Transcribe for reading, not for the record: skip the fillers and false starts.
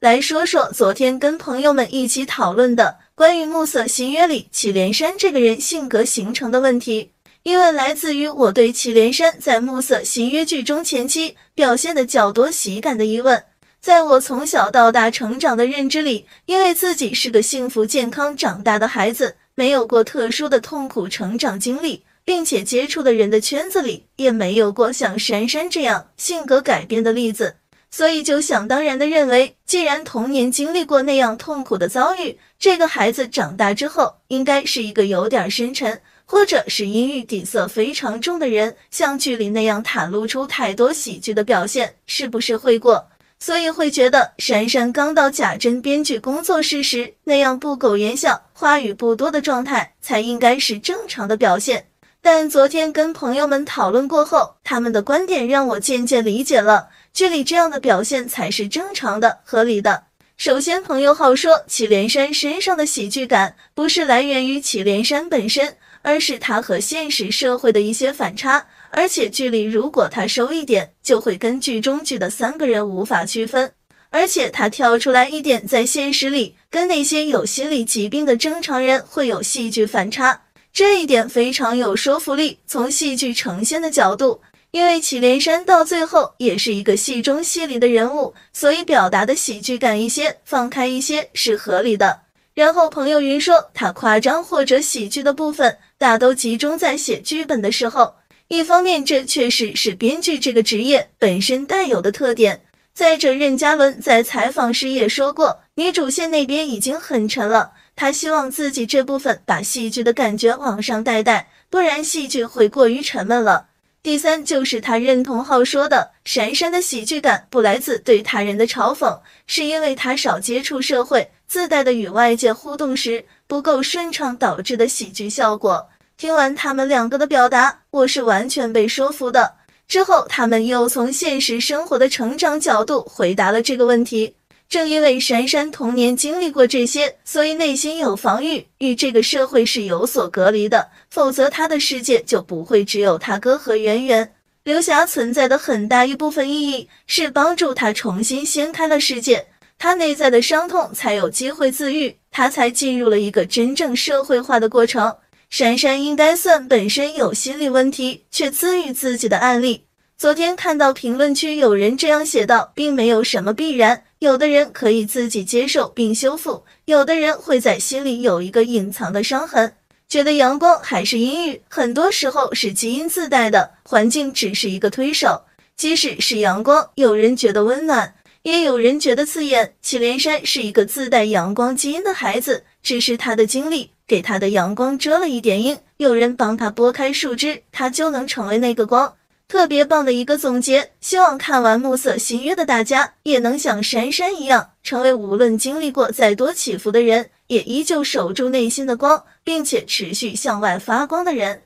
来说说昨天跟朋友们一起讨论的关于暮色新约里祁连山这个人性格形成的问题。因为来自于我对祁连山在暮色新约剧中前期表现的较多喜感的疑问。在我从小到大成长的认知里，因为自己是个幸福健康长大的孩子，没有过特殊的痛苦成长经历，并且接触的人的圈子里也没有过像珊珊这样性格改变的例子，所以就想当然的认为，既然童年经历过那样痛苦的遭遇，这个孩子长大之后应该是一个有点深沉，或者是阴郁底色非常重的人，像剧里那样袒露出太多喜剧的表现，是不是会过？所以会觉得珊珊刚到贾珍编剧工作室时那样不苟言笑、话语不多的状态才应该是正常的表现。但昨天跟朋友们讨论过后，他们的观点让我渐渐理解了，剧里这样的表现才是正常的、合理的。首先，朋友好说祁连山身上的喜剧感不是来源于祁连山本身，而是他和现实社会的一些反差。而且剧里如果他收一点，就会跟剧中剧的三个人无法区分。而且他跳出来一点，在现实里跟那些有心理疾病的正常人会有戏剧反差，这一点非常有说服力。从戏剧呈现的角度，因为祁连山到最后也是一个戏中戏里的人物，所以表达的喜剧感一些，放开一些是合理的。然后朋友云说，他夸张或者喜剧的部分大都集中在写剧本的时候。一方面，这确实是编剧这个职业本身带有的特点。再者，任嘉伦在采访时也说过，女主线那边已经很沉了，她希望自己这部分把戏剧的感觉往上带，不然戏剧会过于沉闷了。第三，就是他认同浩说的，珊珊的喜剧感不来自对他人的嘲讽，是因为他少接触社会，自带的与外界互动时不够顺畅导致的喜剧效果。听完他们两个的表达，我是完全被说服的。之后他们又从现实生活的成长角度回答了这个问题。正因为珊珊童年经历过这些，所以内心有防御，与这个社会是有所隔离的，否则她的世界就不会只有他哥和圆圆。刘霞存在的很大一部分意义是帮助她重新掀开了世界，她内在的伤痛才有机会自愈，她才进入了一个真正社会化的过程。珊珊应该算本身有心理问题却自愈自己的案例。昨天看到评论区有人这样写道，并没有什么必然，有的人可以自己接受并修复，有的人会在心里有一个隐藏的伤痕。觉得阳光还是阴郁，很多时候是基因自带的，环境只是一个推手。即使是阳光，有人觉得温暖，也有人觉得刺眼。祁连山是一个自带阳光基因的孩子，只是他的经历给他的阳光遮了一点阴，有人帮他拨开树枝，他就能成为那个光。特别棒的一个总结，希望看完暮色新约的大家也能像珊珊一样，成为无论经历过再多起伏的人，也依旧守住内心的光，并且持续向外发光的人。